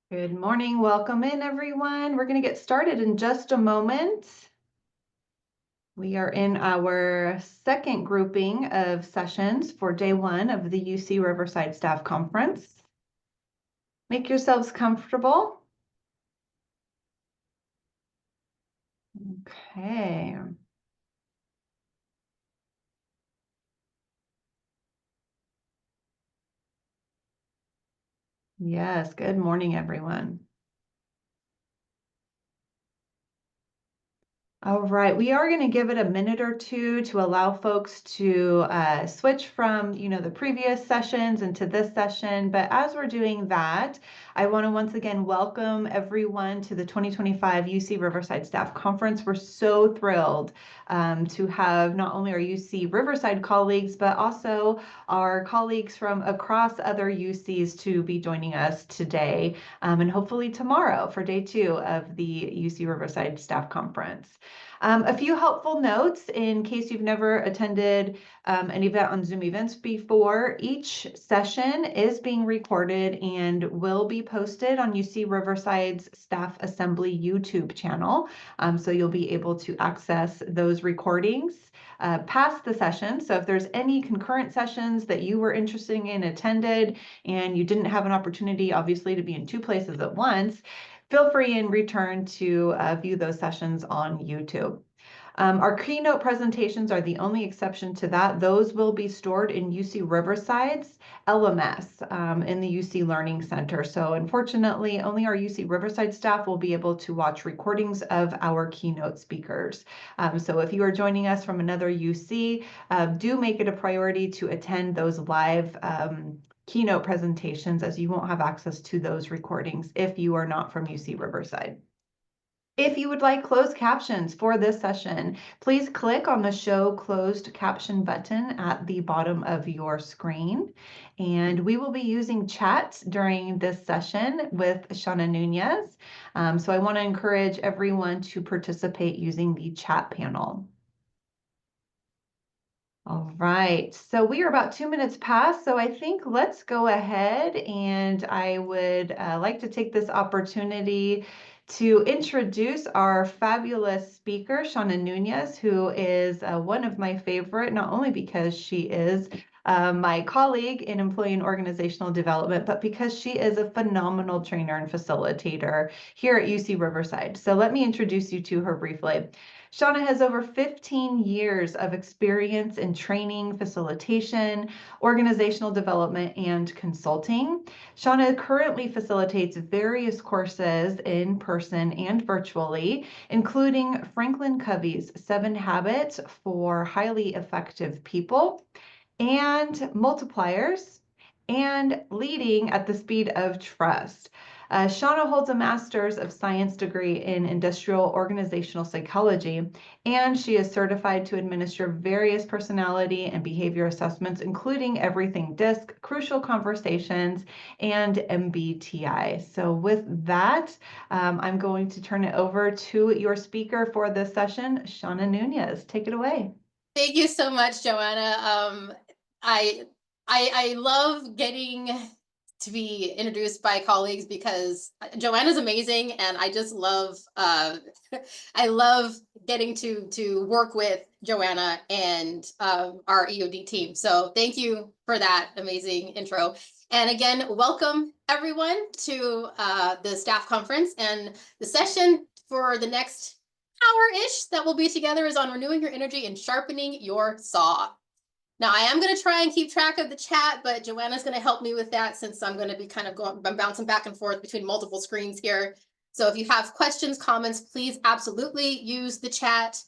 Good morning. Welcome in, everyone. We're going to get started in just a moment. We are in our second grouping of sessions for day one of the UC Riverside Staff Conference. Make yourselves comfortable. Okay. Yes, good morning, everyone. All right, we are going to give it a minute or two to allow folks to switch from, the previous sessions into this session. But as we're doing that, I want to once again welcome everyone to the 2025 UC Riverside Staff Conference. We're so thrilled to have not only our UC Riverside colleagues, but also our colleagues from across other UCs to be joining us today and hopefully tomorrow for day two of the UC Riverside Staff Conference. A few helpful notes in case you've never attended an event on Zoom events before. Each session is being recorded and will be posted on UC Riverside's Staff Assembly YouTube channel. So you'll be able to access those recordings past the session. So if there's any concurrent sessions that you were interested in attended and you didn't have an opportunity, obviously, to be in two places at once, feel free in return to view those sessions on YouTube. Our keynote presentations are the only exception to that. Those will be stored in UC Riverside's LMS in the UC Learning Center. So unfortunately, only our UC Riverside staff will be able to watch recordings of our keynote speakers. So if you are joining us from another UC, do make it a priority to attend those live keynote presentations, as you won't have access to those recordings if you are not from UC Riverside. If you would like closed captions for this session, please click on the Show Closed Caption button at the bottom of your screen. And we will be using chat during this session with Seana Nunez. So I want to encourage everyone to participate using the chat panel. All right, so we are about 2 minutes past, so I think let's go ahead, and I would like to take this opportunity to introduce our fabulous speaker, Seana Nunez, who is one of my favorite, not only because she is my colleague in employee and organizational development, but because she is a phenomenal trainer and facilitator here at UC Riverside. So let me introduce you to her briefly. Seana has over 15 years of experience in training, facilitation, organizational development, and consulting. Seana currently facilitates various courses in person and virtually, including Franklin Covey's 7 Habits for Highly Effective People, and Multipliers, and Leading at the Speed of Trust. Seana holds a Master's of Science degree in Industrial Organizational Psychology, and she is certified to administer various personality and behavior assessments, including Everything DISC, Crucial Conversations, and MBTI. So with that, I'm going to turn it over to your speaker for this session, Seana Nunez. Take it away. Thank you so much, Joanna. I love getting to be introduced by colleagues because Joanna's amazing, and I just love I love getting to work with Joanna and our EOD team. So thank you for that amazing intro. And again, welcome everyone to the staff conference, and the session for the next hour-ish that we'll be together is on renewing your energy and sharpening your saw. Now, I am going to try and keep track of the chat, but Joanna's going to help me with that since I'm going to be kind of bouncing back and forth between multiple screens here. So if you have questions, comments, please absolutely use the chat.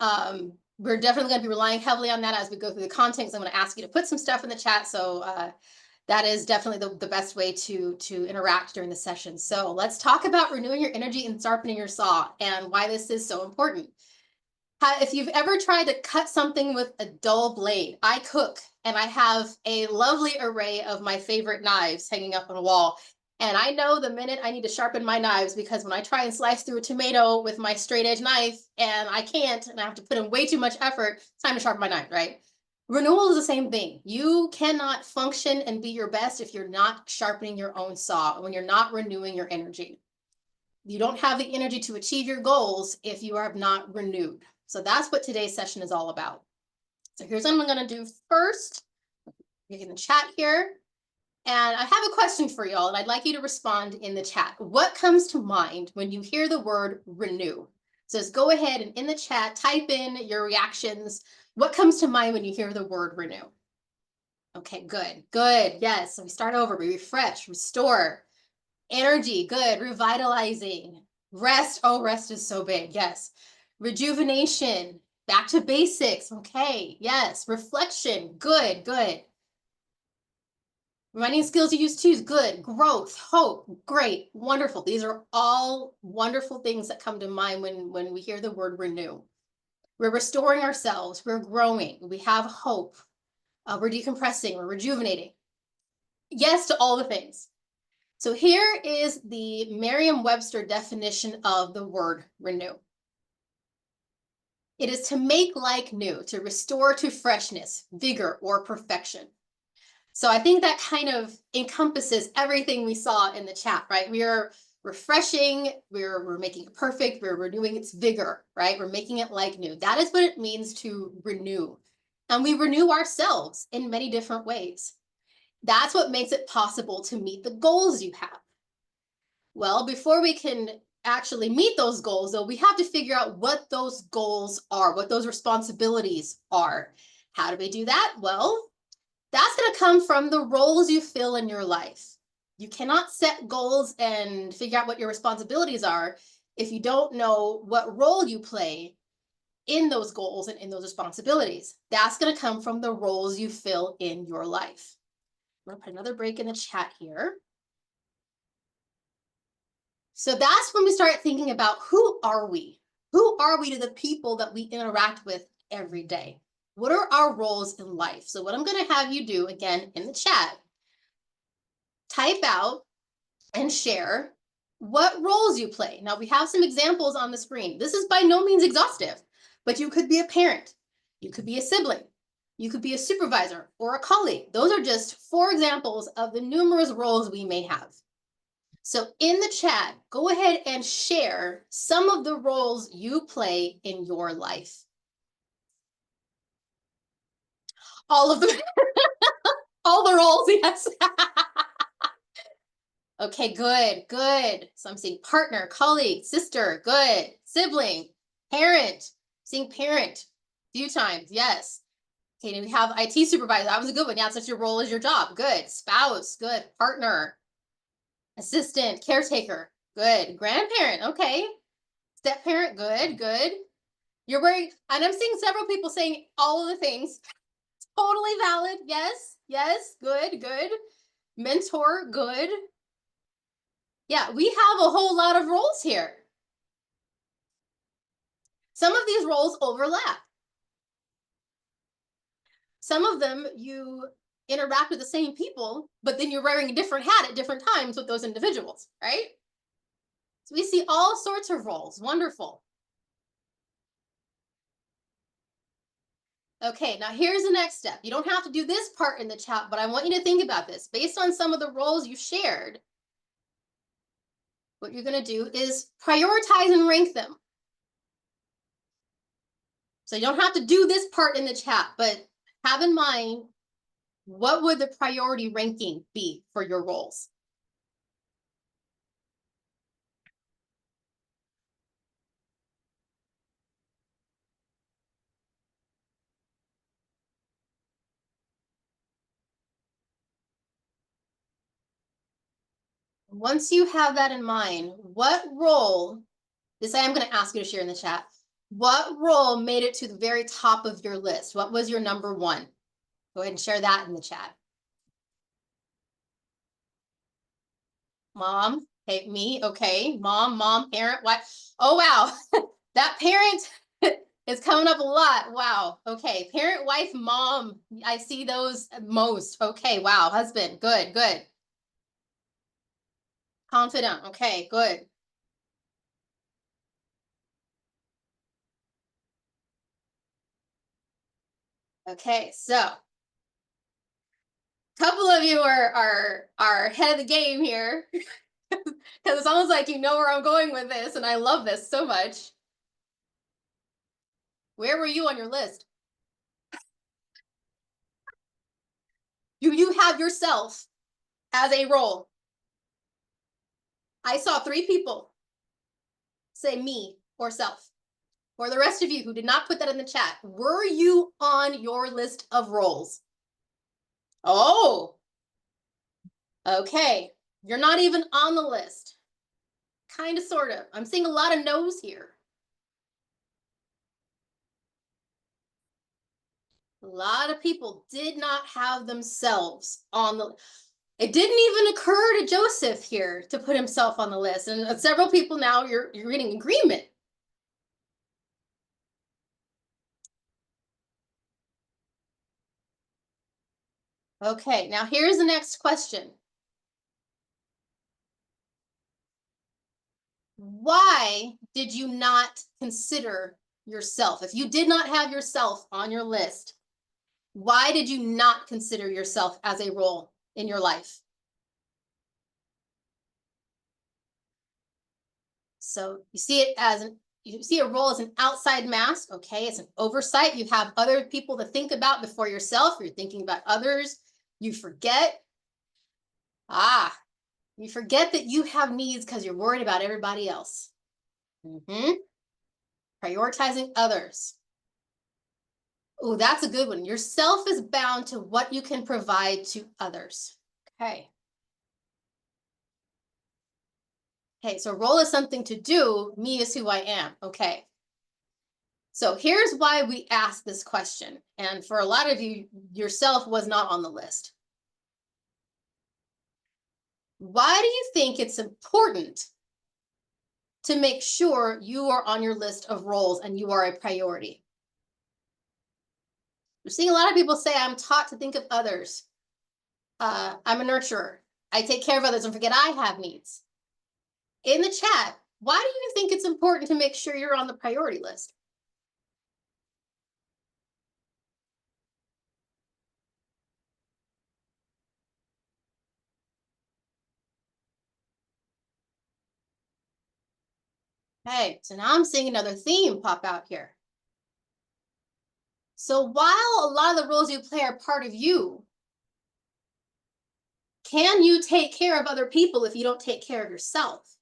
We're definitely going to be relying heavily on that as we go through the content, because I'm going to ask you to put some stuff in the chat. So that is definitely the best way to interact during the session. So let's talk about renewing your energy and sharpening your saw and why this is so important. If you've ever tried to cut something with a dull blade, I cook and I have a lovely array of my favorite knives hanging up on a wall. And I know the minute I need to sharpen my knives, because when I try and slice through a tomato with my straight edge knife and I can't, and I have to put in way too much effort, it's time to sharpen my knife, right? Renewal is the same thing. You cannot function and be your best if you're not sharpening your own saw, when you're not renewing your energy. You don't have the energy to achieve your goals if you are not renewed. So that's what today's session is all about. So here's what I'm going to do first. You're going to chat here. And I have a question for y'all, and I'd like you to respond in the chat. What comes to mind when you hear the word renew? So just go ahead and in the chat, type in your reactions. What comes to mind when you hear the word renew? Okay, good, good. Yes, so we start over, we refresh, restore, energy, good, revitalizing, rest. Oh, rest is so big. Yes, rejuvenation, back to basics. Okay, yes, reflection, good, good. Reminding skills you use to use, good, growth, hope, great, wonderful. These are all wonderful things that come to mind when we hear the word renew. We're restoring ourselves, we're growing, we have hope, we're decompressing, we're rejuvenating. Yes to all the things. So here is the Merriam-Webster definition of the word renew. It is to make like new, to restore to freshness, vigor, or perfection. So I think that kind of encompasses everything we saw in the chat, right? We are refreshing, we're making it perfect, we're renewing its vigor, right? We're making it like new. That is what it means to renew. And we renew ourselves in many different ways. That's what makes it possible to meet the goals you have. Well, before we can actually meet those goals, though, we have to figure out what those goals are, what those responsibilities are. How do we do that? Well, that's going to come from the roles you fill in your life. You cannot set goals and figure out what your responsibilities are if you don't know what role you play in those goals and in those responsibilities. That's going to come from the roles you fill in your life. I'm going to put another break in the chat here. So that's when we start thinking about who are we? Who are we to the people that we interact with every day? What are our roles in life? So what I'm going to have you do again in the chat, type out and share what roles you play. Now we have some examples on the screen. This is by no means exhaustive, but you could be a parent, you could be a sibling, you could be a supervisor or a colleague. Those are just 4 examples of the numerous roles we may have. So in the chat, go ahead and share some of the roles you play in your life. All of them, all the roles, yes. Okay, good, good. So I'm seeing partner, colleague, sister, good, sibling, parent, seeing parent a few times, yes. Okay, we have IT supervisor, that was a good one. Yeah, such your role as your job, good. Spouse, good. Partner, assistant, caretaker, good. Grandparent, okay. Step parent, good, good. You're wearing, and I'm seeing several people saying all of the things. Totally valid, yes, yes, good, good. Mentor, good. Yeah, we have a whole lot of roles here. Some of these roles overlap. Some of them you interact with the same people, but then you're wearing a different hat at different times with those individuals, right? So we see all sorts of roles. Wonderful. Okay, now here's the next step. You don't have to do this part in the chat, but I want you to think about this. Based on some of the roles you shared, what you're going to do is prioritize and rank them. So you don't have to do this part in the chat, but have in mind, what would the priority ranking be for your roles? Once you have that in mind, what role, this I am going to ask you to share in the chat, what role made it to the very top of your list? What was your number 1? Go ahead and share that in the chat. Mom, okay, me, okay, mom, parent, wife. Oh, wow, that parent is coming up a lot. Wow, okay, parent, wife, mom, I see those most. Okay, wow, husband, good, good. Confident, okay, good. Okay, so a couple of you are ahead of the game here because it's almost like you know where I'm going with this, and I love this so much. Where were you on your list? Do you have yourself as a role? I saw 3 people say me or self. For the rest of you who did not put that in the chat, were you on your list of roles? Oh, okay. You're not even on the list. Kind of, sort of. I'm seeing a lot of no's here. A lot of people did not have themselves on the. It didn't even occur to Joseph here to put himself on the list, and several people now you're reading agreement. Okay, now here's the next question. Why did you not consider yourself? If you did not have yourself on your list, why did you not consider yourself as a role in your life? So you see it as you see a role as an outside mask. Okay, it's an oversight. You have other people to think about before yourself. You're thinking about others. You forget. You forget that you have needs because you're worried about everybody else. Prioritizing others. Oh, that's a good one. Yourself is bound to what you can provide to others. Okay. Okay, so role is something to do. Me is who I am. Okay. So here's why we asked this question. And for a lot of you, yourself was not on the list. Why do you think it's important to make sure you are on your list of roles and you are a priority? We're seeing a lot of people say, I'm taught to think of others. I'm a nurturer. I take care of others and forget I have needs. In the chat, why do you think it's important to make sure you're on the priority list? Okay, so now I'm seeing another theme pop out here. So while a lot of the roles you play are part of you, can you take care of other people if you don't take care of yourself?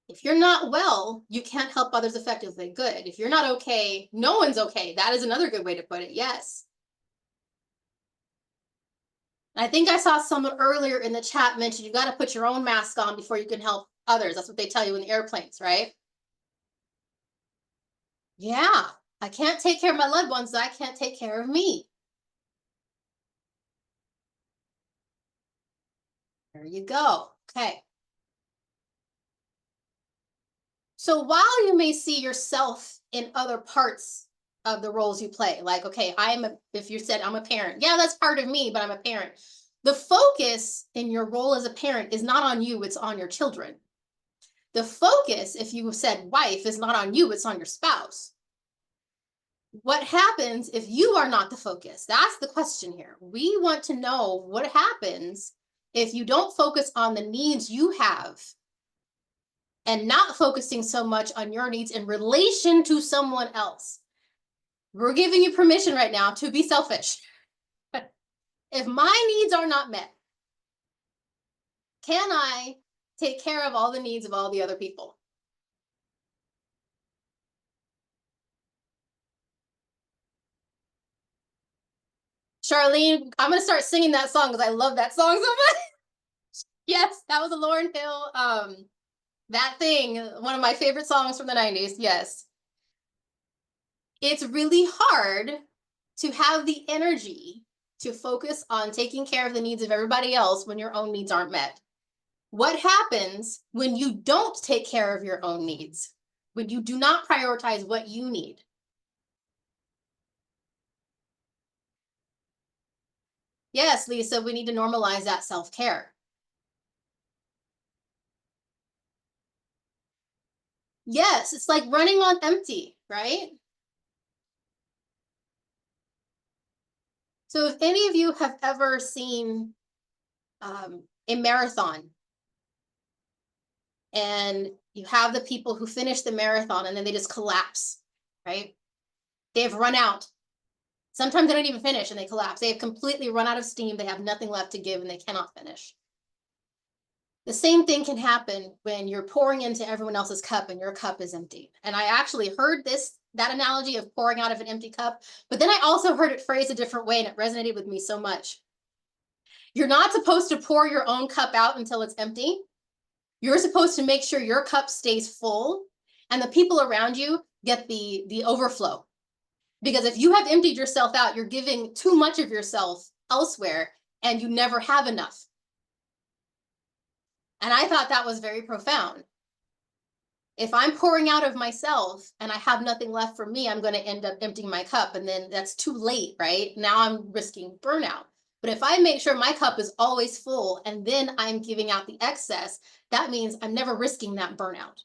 If you're not well, you can't help others effectively. Good. If you're not okay, no one's okay. That is another good way to put it. Yes. I think I saw someone earlier in the chat mention you got to put your own mask on before you can help others. That's what they tell you in the airplanes, right? Yeah. I can't take care of my loved ones, so I can't take care of me. There you go. Okay. So while you may see yourself in other parts of the roles you play, like, okay, if you said I'm a parent, yeah, that's part of me, but I'm a parent. The focus in your role as a parent is not on you, it's on your children. The focus, if you said wife, is not on you, it's on your spouse. What happens if you are not the focus? That's the question here. We want to know what happens if you don't focus on the needs you have and not focusing so much on your needs in relation to someone else. We're giving you permission right now to be selfish. If my needs are not met, can I take care of all the needs of all the other people? Charlene, I'm going to start singing that song because I love that song so much. Yes, that was a Lauryn Hill. That Thing, one of my favorite songs from the 90s. Yes. It's really hard to have the energy to focus on taking care of the needs of everybody else when your own needs aren't met. What happens when you don't take care of your own needs? When you do not prioritize what you need? Yes, Lisa, we need to normalize that self-care. Yes, it's like running on empty, right? So if any of you have ever seen a marathon, and you have the people who finish the marathon and then they just collapse, right? They've run out. Sometimes they don't even finish and they collapse. They have completely run out of steam. They have nothing left to give and they cannot finish. The same thing can happen when you're pouring into everyone else's cup and your cup is empty. And I actually heard that analogy of pouring out of an empty cup, but then I also heard it phrased a different way and it resonated with me so much. You're not supposed to pour your own cup out until it's empty. You're supposed to make sure your cup stays full and the people around you get the overflow. Because if you have emptied yourself out, you're giving too much of yourself elsewhere and you never have enough. And I thought that was very profound. If I'm pouring out of myself and I have nothing left for me, I'm going to end up emptying my cup. And then that's too late, right? Now I'm risking burnout. But if I make sure my cup is always full and then I'm giving out the excess, that means I'm never risking that burnout.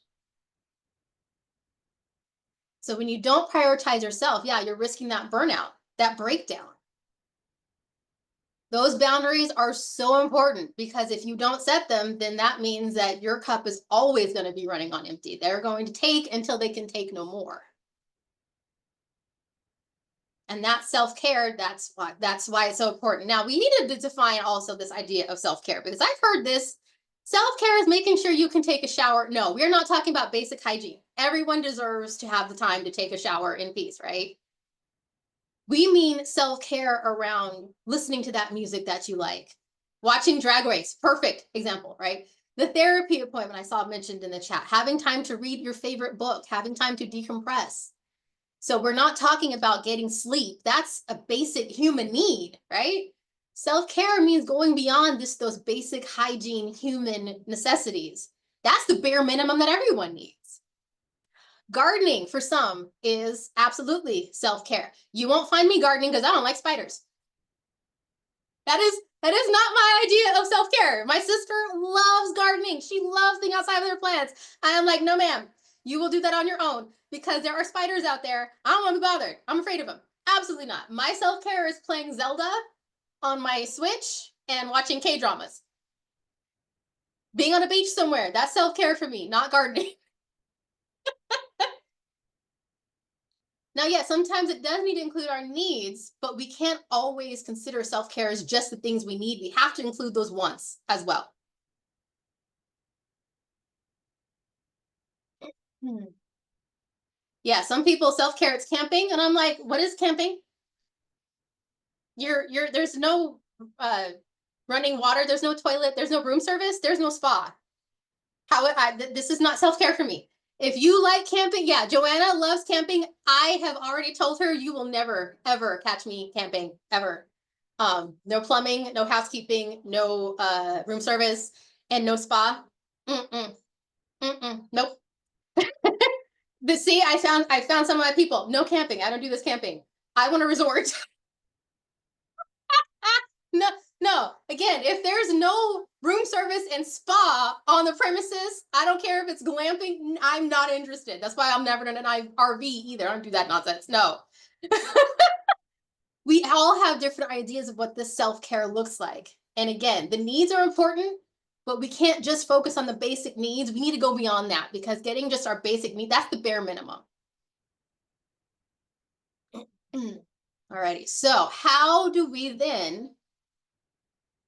So when you don't prioritize yourself, yeah, you're risking that burnout, that breakdown. Those boundaries are so important because if you don't set them, then that means that your cup is always going to be running on empty. They're going to take until they can take no more. And that's self-care. That's why it's so important. Now we need to define also this idea of self-care because I've heard this. Self-care is making sure you can take a shower. No, we're not talking about basic hygiene. Everyone deserves to have the time to take a shower in peace, right? We mean self-care around listening to that music that you like, watching Drag Race, perfect example, right? The therapy appointment I saw mentioned in the chat, having time to read your favorite book, having time to decompress. So we're not talking about getting sleep. That's a basic human need, right? Self-care means going beyond just those basic hygiene human necessities. That's the bare minimum that everyone needs. Gardening for some is absolutely self-care. You won't find me gardening because I don't like spiders. That is not my idea of self-care. My sister loves gardening. She loves being outside with her plants. I am like, no, ma'am, you will do that on your own because there are spiders out there. I don't want to be bothered. I'm afraid of them. Absolutely not. My self-care is playing Zelda on my Switch and watching K-dramas. Being on a beach somewhere, that's self-care for me, not gardening. Now, yeah, sometimes it does need to include our needs, but we can't always consider self-care as just the things we need. We have to include those wants as well. Yeah, some people self-care it's camping, and I'm like, what is camping? There's no running water, there's no toilet, there's no room service, there's no spa. This is not self-care for me. If you like camping, yeah, Joanna loves camping. I have already told her you will never, ever catch me camping, ever. No plumbing, no housekeeping, no room service, and no spa. Nope. See, I found some of my people. No camping. I don't do this camping. I want a resort. No, no. Again, if there's no room service and spa on the premises, I don't care if it's glamping. I'm not interested. That's why I'm never in an RV either. I don't do that nonsense. No. We all have different ideas of what this self-care looks like. And again, the needs are important, but we can't just focus on the basic needs. We need to go beyond that because getting just our basic needs, that's the bare minimum. Alrighty, so how do we then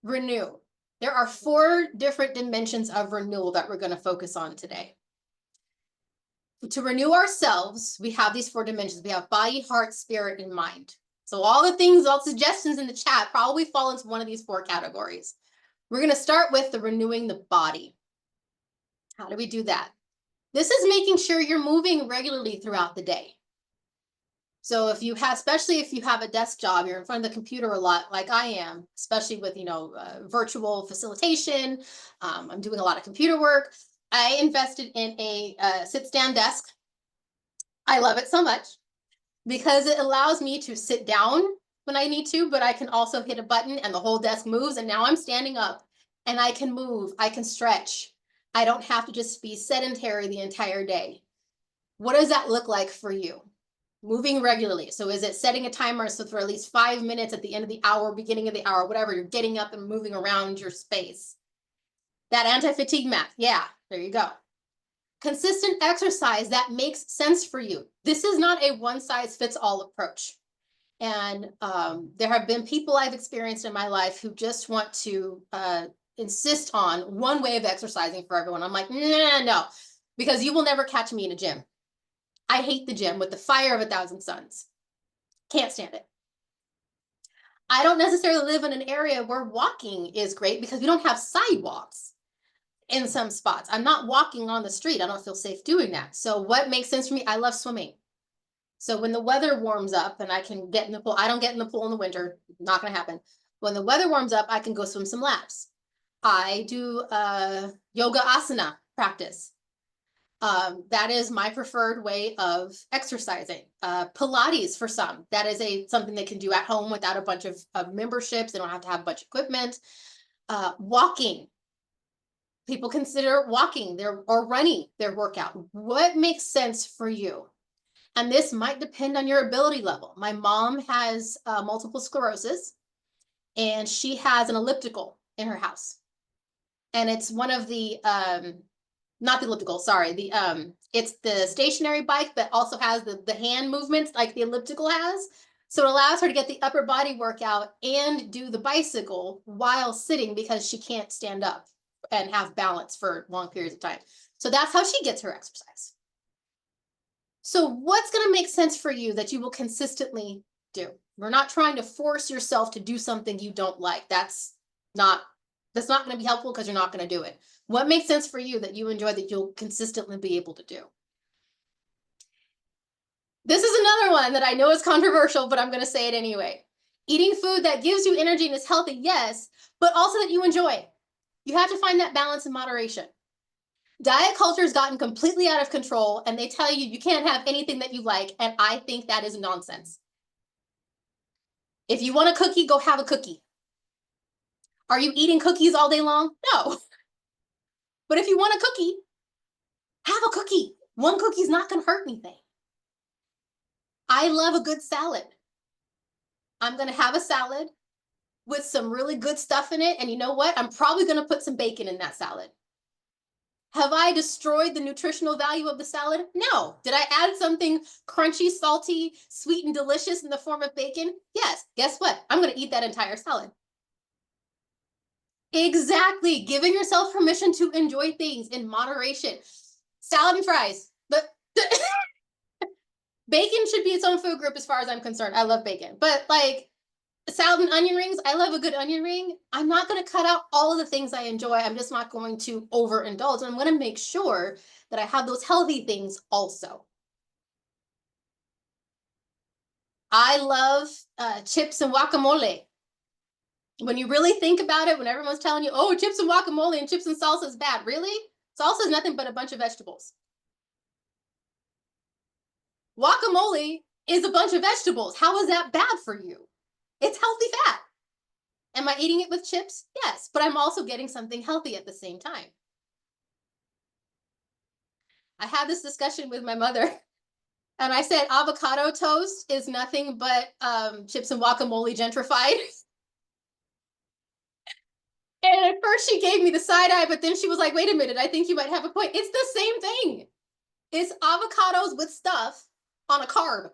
renew? There are 4 different dimensions of renewal that we're going to focus on today. To renew ourselves, we have these 4 dimensions. We have body, heart, spirit, and mind. So all the things, all suggestions in the chat probably fall into one of these 4 categories. We're going to start with the renewing the body. How do we do that? This is making sure you're moving regularly throughout the day. So if you have, especially if you have a desk job, you're in front of the computer a lot, like I am, especially with, virtual facilitation. I'm doing a lot of computer work. I invested in a sit-stand desk. I love it so much because it allows me to sit down when I need to, but I can also hit a button and the whole desk moves. And now I'm standing up and I can move, I can stretch. I don't have to just be sedentary the entire day. What does that look like for you? Moving regularly. So is it setting a timer so for at least 5 minutes at the end of the hour, beginning of the hour, whatever, you're getting up and moving around your space? That anti-fatigue mat. Yeah, there you go. Consistent exercise that makes sense for you. This is not a one size fits all approach. And there have been people I've experienced in my life who just want to insist on one way of exercising for everyone. I'm like, nah, no, because you will never catch me in a gym. I hate the gym with the fire of 1,000 suns. Can't stand it. I don't necessarily live in an area where walking is great because we don't have sidewalks in some spots. I'm not walking on the street. I don't feel safe doing that. So what makes sense for me? I love swimming. So when the weather warms up and I can get in the pool, I don't get in the pool in the winter, not going to happen. When the weather warms up, I can go swim some laps. I do yoga asana practice. That is my preferred way of exercising. Pilates for some, that is something they can do at home without a bunch of memberships. They don't have to have a bunch of equipment. Walking, people consider walking or running their workout. What makes sense for you? And this might depend on your ability level. My mom has multiple sclerosis, and she has an elliptical in her house. And it's one of the not the elliptical, sorry. It's the stationary bike that also has the hand movements like the elliptical has. So it allows her to get the upper body workout and do the bicycle while sitting because she can't stand up and have balance for long periods of time. So that's how she gets her exercise. So what's going to make sense for you that you will consistently do? We're not trying to force yourself to do something you don't like. That's not going to be helpful because you're not going to do it. What makes sense for you that you enjoy that you'll consistently be able to do? This is another one that I know is controversial, but I'm going to say it anyway. Eating food that gives you energy and is healthy, yes, but also that you enjoy. You have to find that balance in moderation. Diet culture has gotten completely out of control, and they tell you you can't have anything that you like, and I think that is nonsense. If you want a cookie, go have a cookie. Are you eating cookies all day long? No. But if you want a cookie, have a cookie. One cookie is not going to hurt anything. I love a good salad. I'm going to have a salad with some really good stuff in it, and you know what? I'm probably going to put some bacon in that salad. Have I destroyed the nutritional value of the salad? No. Did I add something crunchy, salty, sweet, and delicious in the form of bacon? Yes. Guess what? I'm going to eat that entire salad. Exactly. Giving yourself permission to enjoy things in moderation. Salad and fries. But bacon should be its own food group as far as I'm concerned. I love bacon. But like salad and onion rings, I love a good onion ring. I'm not going to cut out all of the things I enjoy. I'm just not going to overindulge. I'm going to make sure that I have those healthy things also. I love chips and guacamole. When you really think about it, when everyone's telling you, oh, chips and guacamole and chips and salsa is bad, really? Salsa is nothing but a bunch of vegetables. Guacamole is a bunch of vegetables. How is that bad for you? It's healthy fat. Am I eating it with chips? Yes, but I'm also getting something healthy at the same time. I had this discussion with my mother, and I said avocado toast is nothing but chips and guacamole gentrified. And at first she gave me the side eye, but then she was like, wait a minute, I think you might have a point. It's the same thing. It's avocados with stuff on a carb.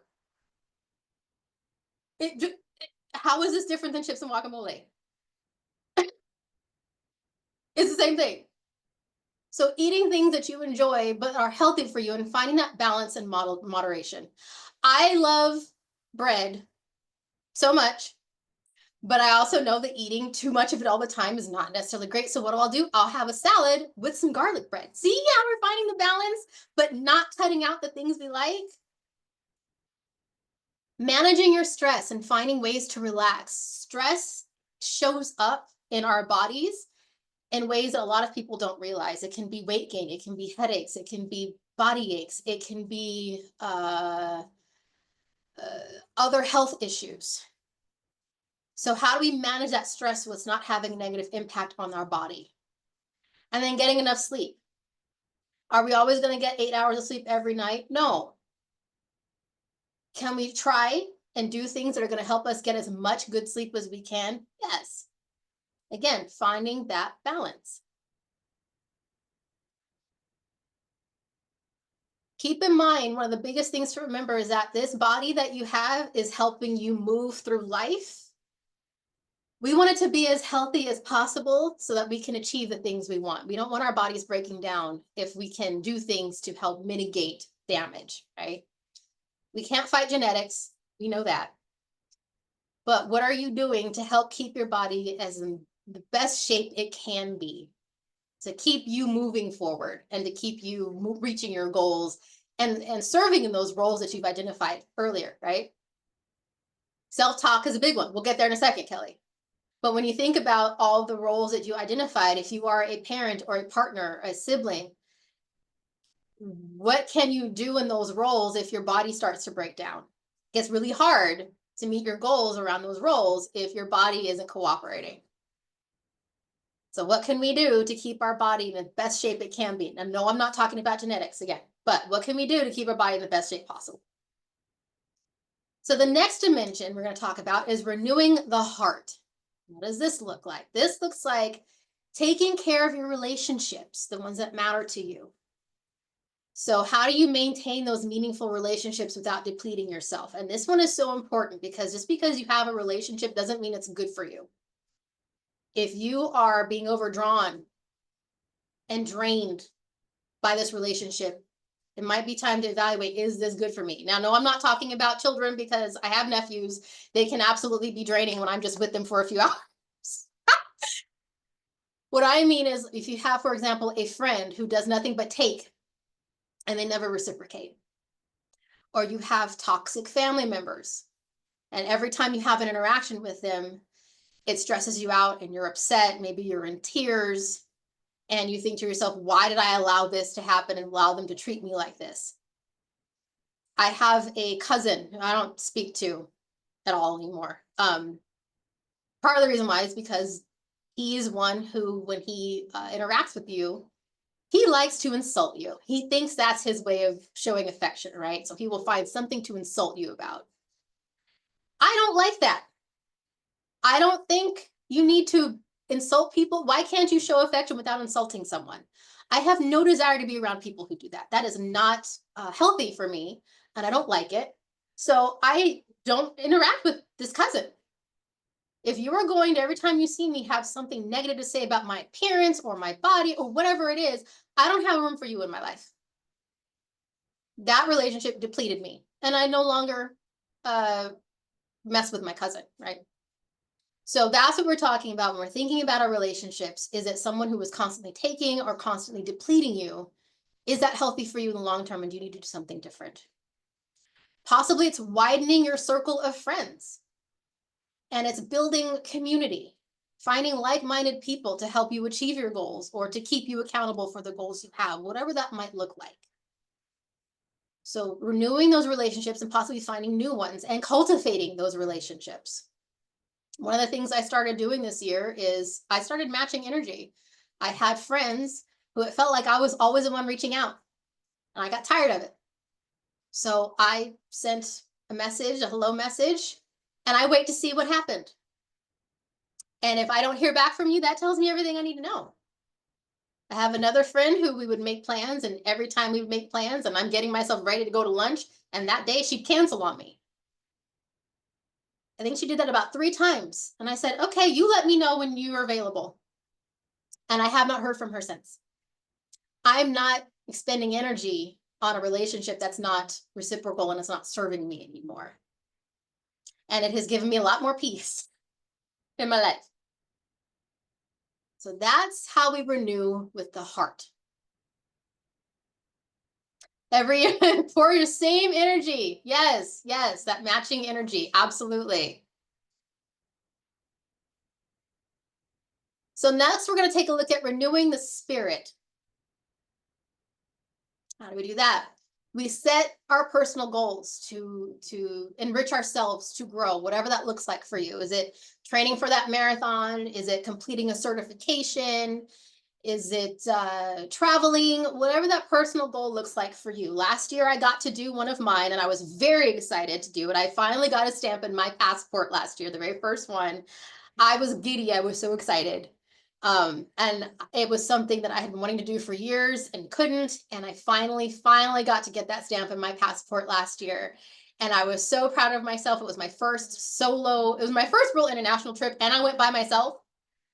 How is this different than chips and guacamole? It's the same thing. So eating things that you enjoy but are healthy for you and finding that balance and moderation. I love bread so much, but I also know that eating too much of it all the time is not necessarily great. So what do? I'll have a salad with some garlic bread. See how we're finding the balance, but not cutting out the things we like? Managing your stress and finding ways to relax. Stress shows up in our bodies in ways that a lot of people don't realize. It can be weight gain, it can be headaches, it can be body aches, it can be other health issues. So how do we manage that stress so it's not having a negative impact on our body? And then getting enough sleep. Are we always going to get 8 hours of sleep every night? No. Can we try and do things that are going to help us get as much good sleep as we can? Yes. Again, finding that balance. Keep in mind, one of the biggest things to remember is that this body that you have is helping you move through life. We want it to be as healthy as possible so that we can achieve the things we want. We don't want our bodies breaking down if we can do things to help mitigate damage, right? We can't fight genetics. We know that. But what are you doing to help keep your body as in the best shape it can be, to keep you moving forward and to keep you reaching your goals and serving in those roles that you've identified earlier, right? Self-talk is a big one. We'll get there in a second, Kelly. But when you think about all the roles that you identified, if you are a parent or a partner, a sibling, what can you do in those roles if your body starts to break down? It gets really hard to meet your goals around those roles if your body isn't cooperating. So what can we do to keep our body in the best shape it can be? And no, I'm not talking about genetics again, but what can we do to keep our body in the best shape possible? So the next dimension we're going to talk about is renewing the heart. What does this look like? This looks like taking care of your relationships, the ones that matter to you. So how do you maintain those meaningful relationships without depleting yourself? And this one is so important because just because you have a relationship doesn't mean it's good for you. If you are being overdrawn and drained by this relationship, it might be time to evaluate, is this good for me? Now, no, I'm not talking about children because I have nephews. They can absolutely be draining when I'm just with them for a few hours. What I mean is if you have, for example, a friend who does nothing but take and they never reciprocate, or you have toxic family members and every time you have an interaction with them, it stresses you out and you're upset, maybe you're in tears, and you think to yourself, why did I allow this to happen and allow them to treat me like this? I have a cousin who I don't speak to at all anymore. Part of the reason why is because he's one who, when he interacts with you, he likes to insult you. He thinks that's his way of showing affection, right? So he will find something to insult you about. I don't like that. I don't think you need to insult people. Why can't you show affection without insulting someone? I have no desire to be around people who do that. That is not healthy for me, and I don't like it. So I don't interact with this cousin. If you are going to, every time you see me, have something negative to say about my appearance or my body or whatever it is, I don't have room for you in my life. That relationship depleted me, and I no longer mess with my cousin, right? So that's what we're talking about when we're thinking about our relationships. Is it someone who is constantly taking or constantly depleting you? Is that healthy for you in the long term, and do you need to do something different? Possibly it's widening your circle of friends, and it's building community, finding like-minded people to help you achieve your goals or to keep you accountable for the goals you have, whatever that might look like. So renewing those relationships and possibly finding new ones and cultivating those relationships. One of the things I started doing this year is I started matching energy. I had friends who it felt like I was always the one reaching out, and I got tired of it. So I sent a message, a hello message, and I wait to see what happened. And if I don't hear back from you, that tells me everything I need to know. I have another friend who we would make plans, and every time we would make plans and I'm getting myself ready to go to lunch, and that day she'd cancel on me. I think she did that about 3 times. And I said, okay, you let me know when you are available. And I have not heard from her since. I'm not expending energy on a relationship that's not reciprocal and it's not serving me anymore. And it has given me a lot more peace in my life. So that's how we renew with the heart. For your same energy. Yes, yes, that matching energy. Absolutely. So next we're going to take a look at renewing the spirit. How do we do that? We set our personal goals to enrich ourselves, to grow, whatever that looks like for you. Is it training for that marathon? Is it completing a certification? Is it traveling? Whatever that personal goal looks like for you. Last year, I got to do one of mine, and I was very excited to do it. I finally got a stamp in my passport last year, the very first one. I was giddy. I was so excited. And it was something that I had been wanting to do for years and couldn't. And I finally got to get that stamp in my passport last year. And I was so proud of myself. It was my first solo, it was my first real international trip, and I went by myself.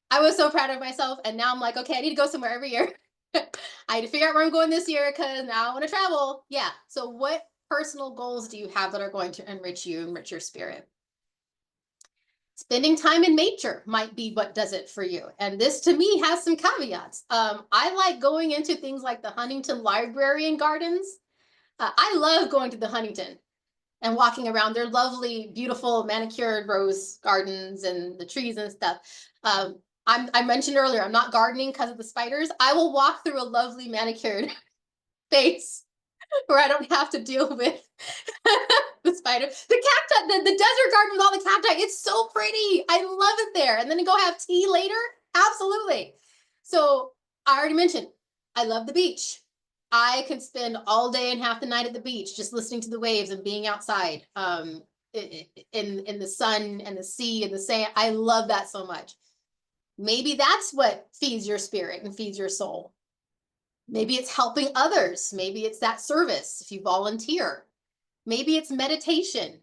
I was so proud of myself. And now I'm like, okay, I need to go somewhere every year. I had to figure out where I'm going this year because now I want to travel. Yeah. So, what personal goals do you have that are going to enrich you, enrich your spirit? Spending time in nature might be what does it for you. And this to me has some caveats. I like going into things like the Huntington Library and Gardens. I love going to the Huntington and walking around their lovely, beautiful manicured rose gardens and the trees and stuff. I mentioned earlier, I'm not gardening because of the spiders. I will walk through a lovely manicured space where I don't have to deal with the spider. The cacti, the desert garden with all the cacti, it's so pretty. I love it there. And then to go have tea later, absolutely. So I already mentioned, I love the beach. I could spend all day and half the night at the beach just listening to the waves and being outside in the sun and the sea and the sand. I love that so much. Maybe that's what feeds your spirit and feeds your soul. Maybe it's helping others. Maybe it's that service if you volunteer. Maybe it's meditation.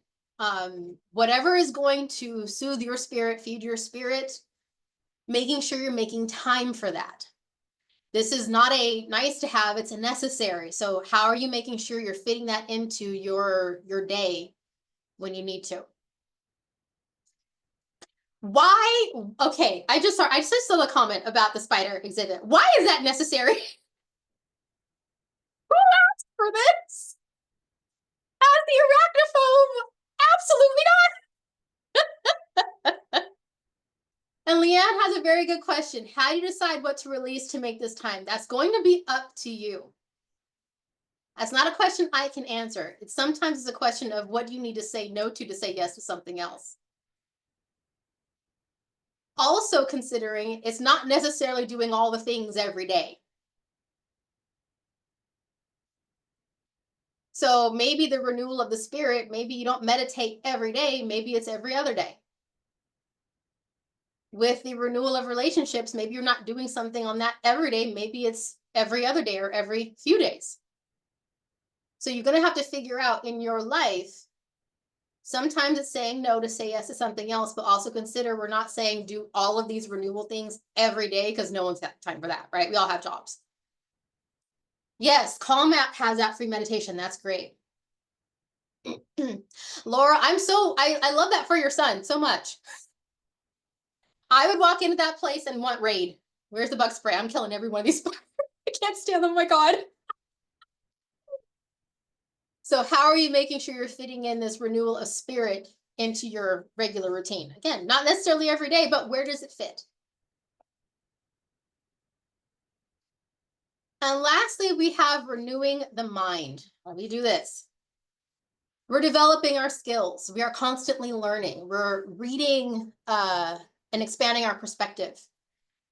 Whatever is going to soothe your spirit, feed your spirit, making sure you're making time for that. This is not a nice to have, it's a necessary. So how are you making sure you're fitting that into your day when you need to? Why? Okay, I just saw a comment about the spider exhibit. Why is that necessary? Who asked for this? As the arachnophobe? Absolutely not. And Leanne has a very good question. How do you decide what to release to make this time? That's going to be up to you. That's not a question I can answer. It's sometimes a question of what you need to say no to say yes to something else. Also considering it's not necessarily doing all the things every day. So maybe the renewal of the spirit, maybe you don't meditate every day, maybe it's every other day. With the renewal of relationships, maybe you're not doing something on that every day, maybe it's every other day or every few days. So you're going to have to figure out in your life, sometimes it's saying no to say yes to something else, but also consider we're not saying do all of these renewal things every day because no one's got time for that, right? We all have jobs. Yes, Calm app has that free meditation. That's great. Laura, I love that for your son so much. I would walk into that place and want raid. Where's the bug spray? I'm killing every one of these. I can't stand them. Oh my God. So how are you making sure you're fitting in this renewal of spirit into your regular routine? Again, not necessarily every day, but where does it fit? And lastly, we have renewing the mind. How do we do this? We're developing our skills. We are constantly learning. We're reading and expanding our perspective.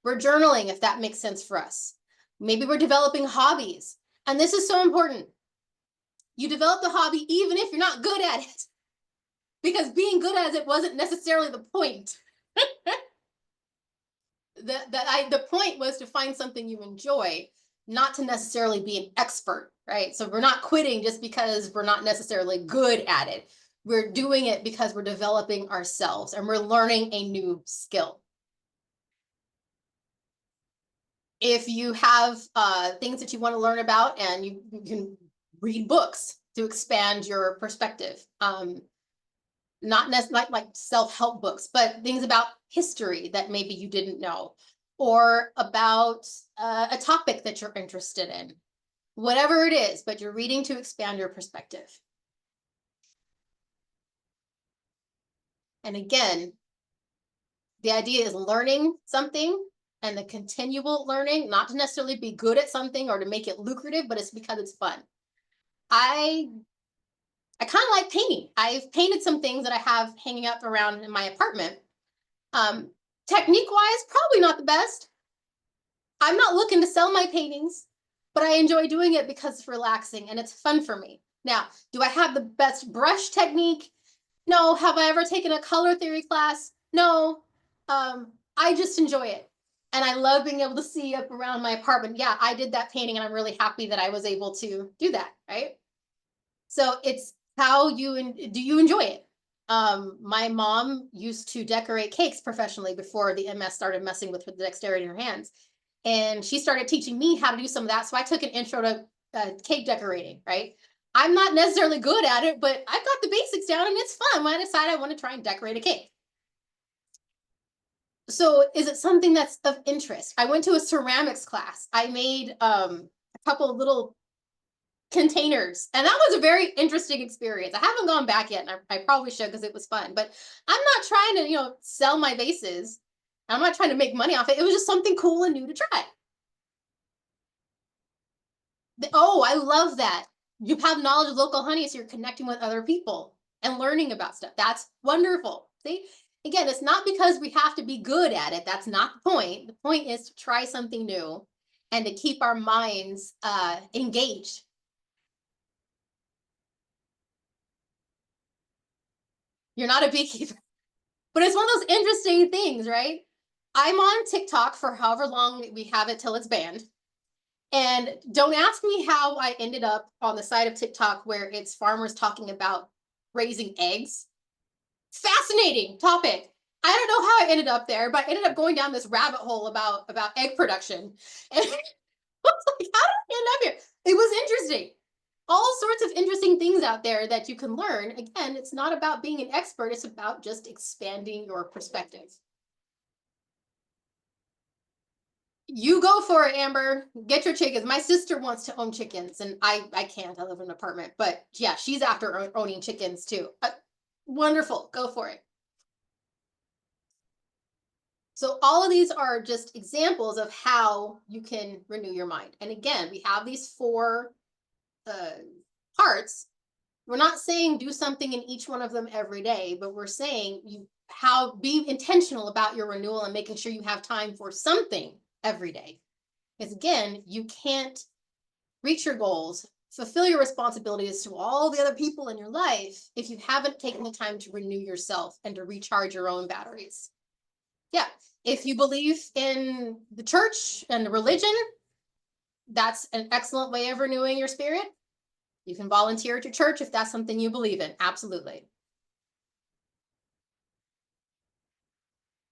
We're journaling if that makes sense for us. Maybe we're developing hobbies. And this is so important. You develop the hobby even if you're not good at it, because being good at it wasn't necessarily the point. The point was to find something you enjoy, not to necessarily be an expert, right? So we're not quitting just because we're not necessarily good at it. We're doing it because we're developing ourselves and we're learning a new skill. If you have things that you want to learn about, and you can read books to expand your perspective. Not necessarily like self-help books, but things about history that maybe you didn't know, or about a topic that you're interested in. Whatever it is, but you're reading to expand your perspective. And again, the idea is learning something, and the continual learning, not to necessarily be good at something or to make it lucrative, but it's because it's fun. I kind of like painting. I've painted some things that I have hanging up around in my apartment. Technique-wise, probably not the best. I'm not looking to sell my paintings, but I enjoy doing it because it's relaxing and it's fun for me. Now, do I have the best brush technique? No. Have I ever taken a color theory class? No. I just enjoy it. And I love being able to see up around my apartment. Yeah, I did that painting and I'm really happy that I was able to do that, right? So it's how do you enjoy it? My mom used to decorate cakes professionally before the MS started messing with her dexterity in her hands. And she started teaching me how to do some of that. So I took an intro to cake decorating, right? I'm not necessarily good at it, but I've got the basics down and it's fun when I decide I want to try and decorate a cake. So is it something that's of interest? I went to a ceramics class. I made a couple of little containers, and that was a very interesting experience. I haven't gone back yet, and I probably should because it was fun. But I'm not trying to, sell my vases. I'm not trying to make money off it. It was just something cool and new to try. Oh, I love that. You have knowledge of local honey, so you're connecting with other people and learning about stuff. That's wonderful. See, again, it's not because we have to be good at it. That's not the point. The point is to try something new and to keep our minds engaged. You're not a beekeeper. But it's one of those interesting things, right? I'm on TikTok for however long we have it till it's banned. And don't ask me how I ended up on the side of TikTok where it's farmers talking about raising eggs. Fascinating topic. I don't know how I ended up there, but I ended up going down this rabbit hole about egg production. And I was like, how did I end up here? It was interesting. All sorts of interesting things out there that you can learn. Again, it's not about being an expert, it's about just expanding your perspective. You go for it, Amber. Get your chickens. My sister wants to own chickens, and I can't. I live in an apartment, but yeah, she's after owning chickens too. Wonderful. Go for it. So all of these are just examples of how you can renew your mind. And again, we have these four uh, parts. We're not saying do something in each one of them every day, but we're saying be intentional about your renewal and making sure you have time for something every day. Because again, you can't reach your goals, fulfill your responsibilities to all the other people in your life if you haven't taken the time to renew yourself and to recharge your own batteries. Yeah. If you believe in the church and the religion, that's an excellent way of renewing your spirit. You can volunteer at your church if that's something you believe in. Absolutely.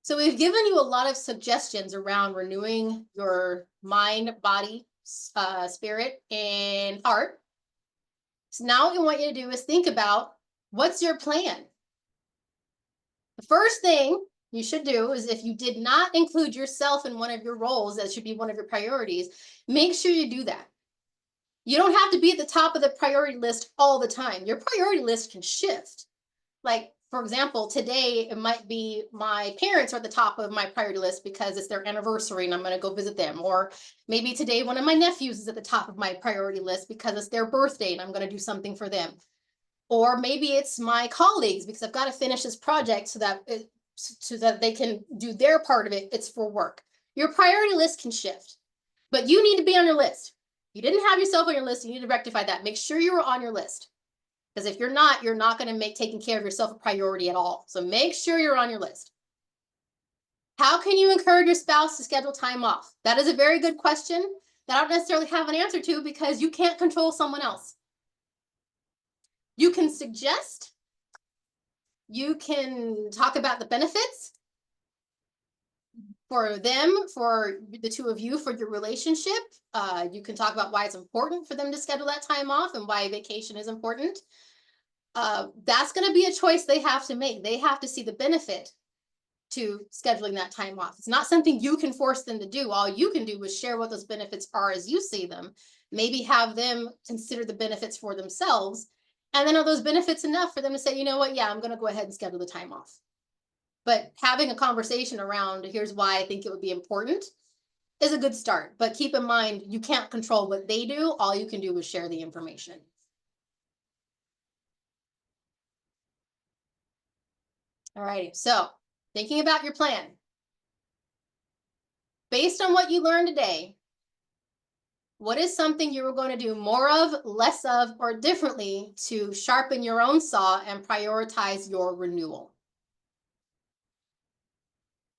So we've given you a lot of suggestions around renewing your mind, body, spirit, and heart. So now what we want you to do is think about what's your plan? The first thing you should do is if you did not include yourself in one of your roles, that should be one of your priorities, make sure you do that. You don't have to be at the top of the priority list all the time. Your priority list can shift. Like, for example, today it might be my parents are at the top of my priority list because it's their anniversary and I'm going to go visit them. Or maybe today one of my nephews is at the top of my priority list because it's their birthday and I'm going to do something for them. Or maybe it's my colleagues because I've got to finish this project so that they can do their part of it. It's for work. Your priority list can shift, but you need to be on your list. You didn't have yourself on your list. You need to rectify that. Make sure you are on your list. Because if you're not going to make taking care of yourself a priority at all. So make sure you're on your list. How can you encourage your spouse to schedule time off? That is a very good question that I don't necessarily have an answer to because you can't control someone else. You can suggest, you can talk about the benefits for them, for the two of you, for your relationship. You can talk about why it's important for them to schedule that time off and why vacation is important. That's going to be a choice they have to make. They have to see the benefit to scheduling that time off. It's not something you can force them to do. All you can do is share what those benefits are as you see them. Maybe have them consider the benefits for themselves. And then are those benefits enough for them to say, you know what, yeah, I'm going to go ahead and schedule the time off. But having a conversation around here's why I think it would be important is a good start. But keep in mind, you can't control what they do. All you can do is share the information. All righty. So thinking about your plan. based on what you learned today, what is something you were going to do more of, less of, or differently to sharpen your own saw and prioritize your renewal?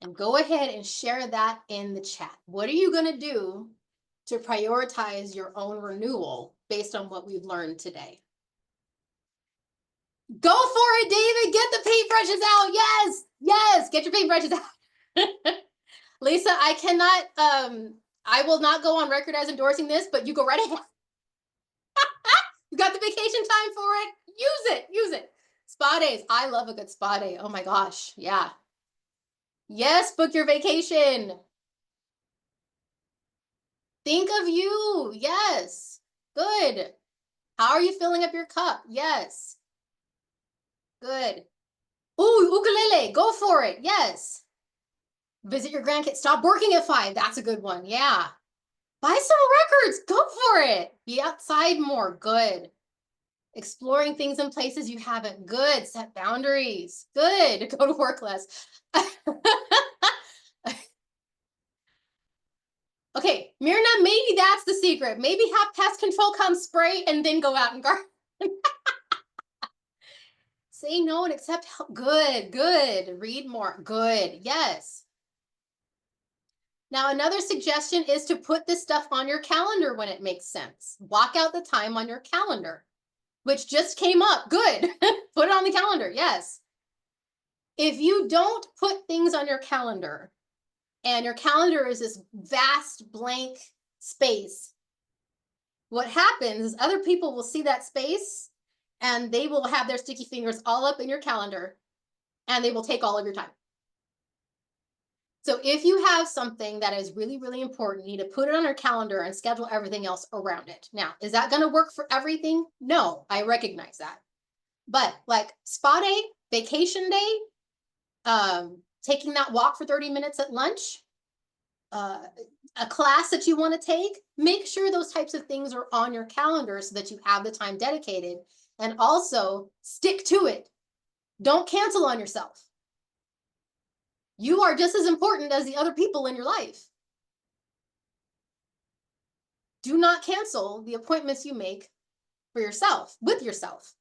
And go ahead and share that in the chat. What are you going to do to prioritize your own renewal based on what we've learned today? Go for it, David. Get the paintbrushes out. Yes, yes, get your paintbrushes out. Lisa, I cannot, I will not go on record as endorsing this, but you go right ahead. You got the vacation time for it. Use it, use it. Spa days. I love a good spa day. Oh my gosh, yeah. Yes, book your vacation. Think of you. Yes. Good. How are you filling up your cup? Yes. Good. Ooh, ukulele. Go for it. Yes. Visit your grandkids. Stop working at 5. That's a good one. Yeah. Buy some records. Go for it. Be outside more. Good. Exploring things in places you haven't. Good. Set boundaries. Good. Go to work less. Okay, Mirna, maybe that's the secret. Maybe have pest control come spray and then go out and garden. Say no and accept help. Good, good. Read more. Good. Yes. Now, another suggestion is to put this stuff on your calendar when it makes sense. Block out the time on your calendar, which just came up. Good. Put it on the calendar. Yes. If you don't put things on your calendar, and your calendar is this vast blank space, what happens is other people will see that space and they will have their sticky fingers all up in your calendar and they will take all of your time. So if you have something that is really, really important, you need to put it on your calendar and schedule everything else around it. Now, is that going to work for everything? No, I recognize that. But like spa day, vacation day, taking that walk for 30 minutes at lunch, a class that you want to take, make sure those types of things are on your calendar so that you have the time dedicated, and also stick to it. Don't cancel on yourself. You are just as important as the other people in your life. Do not cancel the appointments you make for yourself, with yourself.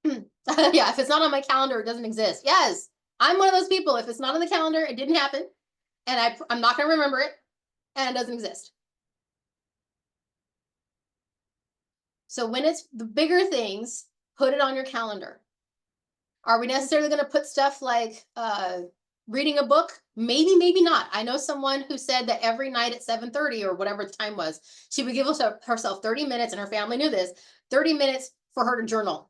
Yeah, if it's not on my calendar, it doesn't exist. Yes, I'm one of those people. If it's not on the calendar, it didn't happen, and I'm not going to remember it, and it doesn't exist. So when it's the bigger things, put it on your calendar. Are we necessarily going to put stuff like reading a book? Maybe, maybe not. I know someone who said that every night at 7:30 or whatever the time was, she would give herself 30 minutes, and her family knew this, 30 minutes for her to journal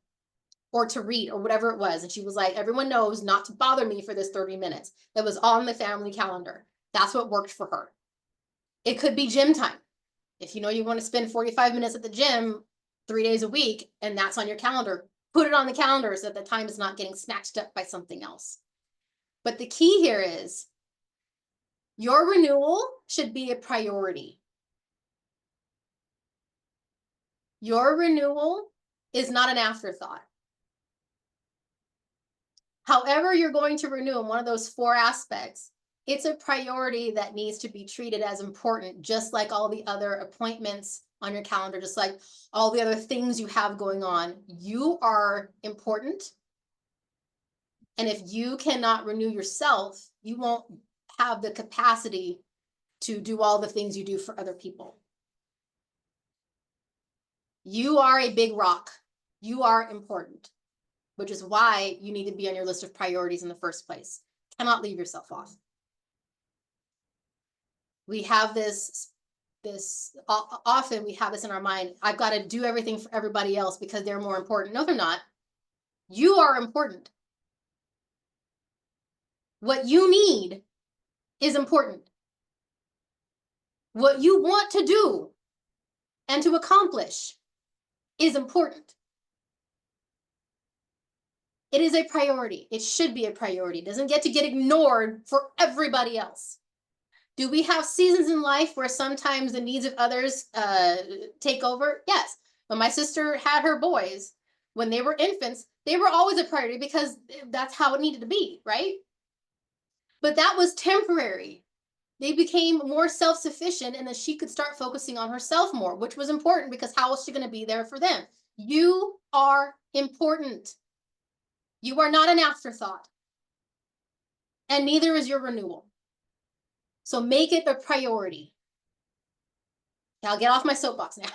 or to read or whatever it was. And she was like, everyone knows not to bother me for this 30 minutes. That was on the family calendar. That's what worked for her. It could be gym time. If you know you want to spend 45 minutes at the gym 3 days a week, and that's on your calendar, put it on the calendar so that the time is not getting snatched up by something else. But the key here is your renewal should be a priority. Your renewal is not an afterthought. However you're going to renew in one of those 4 aspects, it's a priority that needs to be treated as important, just like all the other appointments on your calendar, just like all the other things you have going on. You are important. And if you cannot renew yourself, you won't have the capacity to do all the things you do for other people. You are a big rock. You are important, which is why you need to be on your list of priorities in the first place. Cannot leave yourself off. We have this often we have this in our mind. I've got to do everything for everybody else because they're more important. No, they're not. You are important. What you need is important. What you want to do and to accomplish is important. It is a priority. It should be a priority. It doesn't get to get ignored for everybody else. Do we have seasons in life where sometimes the needs of others take over? Yes. When my sister had her boys, when they were infants, they were always a priority because that's how it needed to be, right? But that was temporary. they became more self-sufficient, and then she could start focusing on herself more, which was important because how was she going to be there for them? You are important. You are not an afterthought. And neither is your renewal. So make it the priority. I'll get off my soapbox now.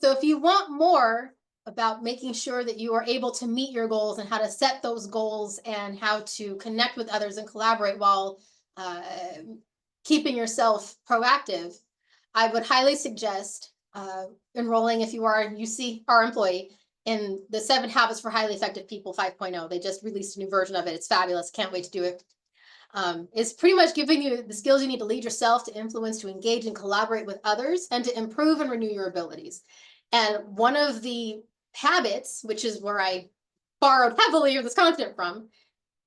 So if you want more about making sure that you are able to meet your goals and how to set those goals and how to connect with others and collaborate while keeping yourself proactive, I would highly suggest enrolling, if you are a UCR employee, in the 7 Habits for Highly Effective People 5.0. They just released a new version of it. It's fabulous. Can't wait to do it. It's pretty much giving you the skills you need to lead yourself, to influence, to engage and collaborate with others, and to improve and renew your abilities. And one of the habits, which is where I borrowed heavily this content from,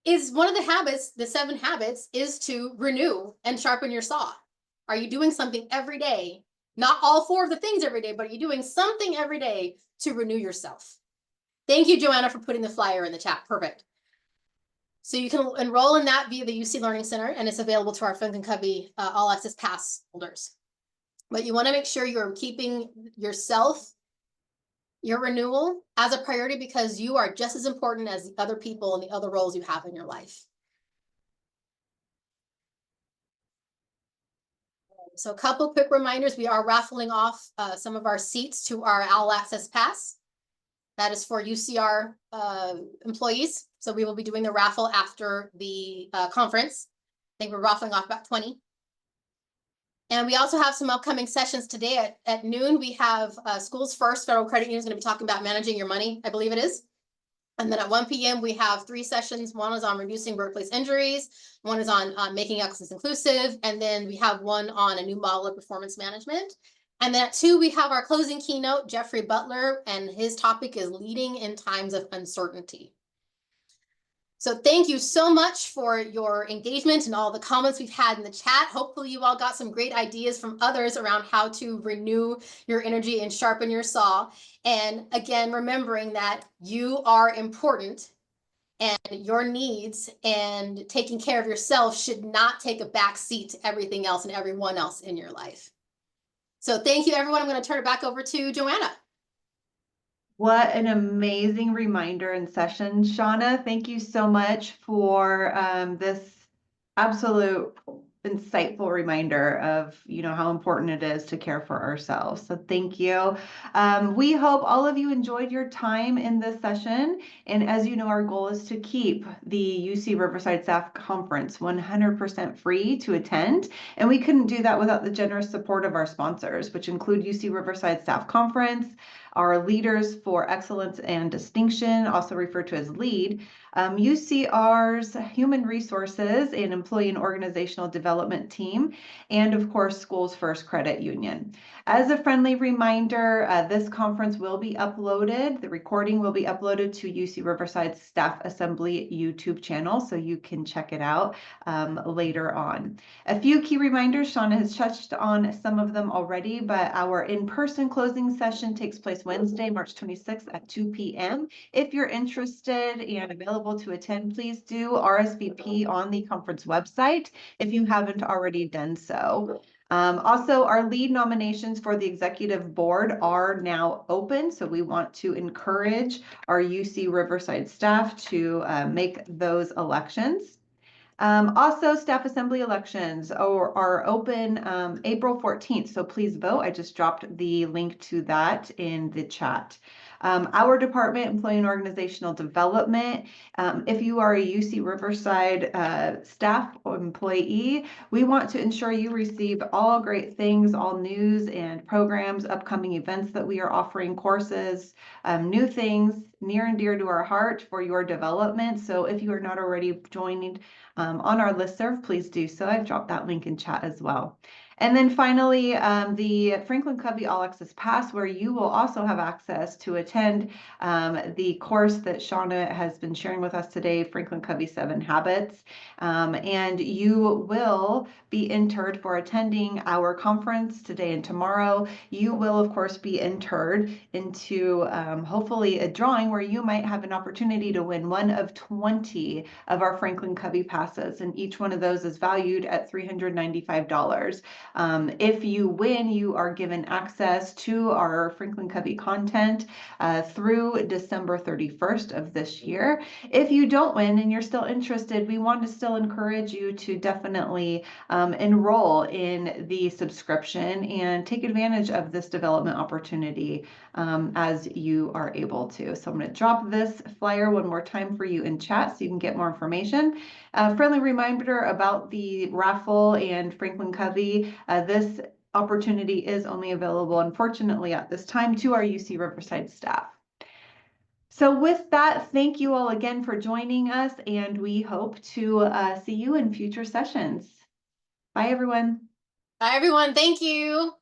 is one of the habits, the 7 habits, is to renew and sharpen your saw. Are you doing something every day? Not all 4 of the things every day, but are you doing something every day to renew yourself? Thank you, Joanna, for putting the flyer in the chat. Perfect. So you can enroll in that via the UC Learning Center, and it's available to our Funk and Covey All Access Pass holders. But you want to make sure you're keeping yourself, your renewal, as a priority, because you are just as important as the other people and the other roles you have in your life. So a couple quick reminders. We are raffling off some of our seats to our All Access Pass. That is for UCR employees. So we will be doing the raffle after the conference. I think we're raffling off about 20. And we also have some upcoming sessions today at noon. We have Schools First Federal Credit Union is going to be talking about managing your money, I believe it is. And then at 1 p.m. we have 3 sessions. One is on reducing workplace injuries. One is on making excellence inclusive. And then we have one on a new model of performance management. And then at 2, we have our closing keynote, Jeffrey Butler, and his topic is leading in times of uncertainty. So thank you so much for your engagement and all the comments we've had in the chat. Hopefully you all got some great ideas from others around how to renew your energy and sharpen your saw. And again, remembering that you are important and your needs and taking care of yourself should not take a back seat to everything else and everyone else in your life. So thank you, everyone. I'm going to turn it back over to Joanna. What an amazing reminder and session, Shauna. Thank you so much for this absolute insightful reminder of, how important it is to care for ourselves. So thank you. We hope all of you enjoyed your time in this session. And as you know, our goal is to keep the UC Riverside Staff Conference 100% free to attend. And we couldn't do that without the generous support of our sponsors, which include UC Riverside Staff Conference, our Leaders for Excellence and Distinction, also referred to as LEAD, UCR's Human Resources and Employee and Organizational Development Team, and of course, Schools First Credit Union. As a friendly reminder, this conference will be uploaded. The recording will be uploaded to UC Riverside Staff Assembly YouTube channel, so you can check it out later on. A few key reminders, Shauna has touched on some of them already, but our in-person closing session takes place Wednesday, March 26th at 2 p.m. If you're interested and available to attend, please do RSVP on the conference website if you haven't already done so. Also, our lead nominations for the executive board are now open, so we want to encourage our UC Riverside staff to make those elections. Also, staff assembly elections are open April 14th, so please vote. I just dropped the link to that in the chat. Our department, Employee and Organizational Development, if you are a UC Riverside staff or employee, we want to ensure you receive all great things, all news and programs, upcoming events that we are offering, courses, new things near and dear to our heart for your development. So if you are not already joining on our listserv, please do so. I've dropped that link in chat as well. And then finally, the Franklin Covey All Access Pass, where you will also have access to attend the course that Seana has been sharing with us today, Franklin Covey 7 Habits. And you will be entered for attending our conference today and tomorrow. You will, of course, be entered into hopefully a drawing where you might have an opportunity to win one of 20 of our Franklin Covey passes, and each one of those is valued at $395. If you win, you are given access to our Franklin Covey content through December 31st of this year. If you don't win and you're still interested, we want to still encourage you to definitely enroll in the subscription and take advantage of this development opportunity as you are able to. So I'm going to drop this flyer one more time for you in chat so you can get more information. A friendly reminder about the raffle and Franklin Covey. This opportunity is only available, unfortunately, at this time to our UC Riverside staff. So with that, thank you all again for joining us, and we hope to see you in future sessions. Bye, everyone. Bye, everyone. Thank you.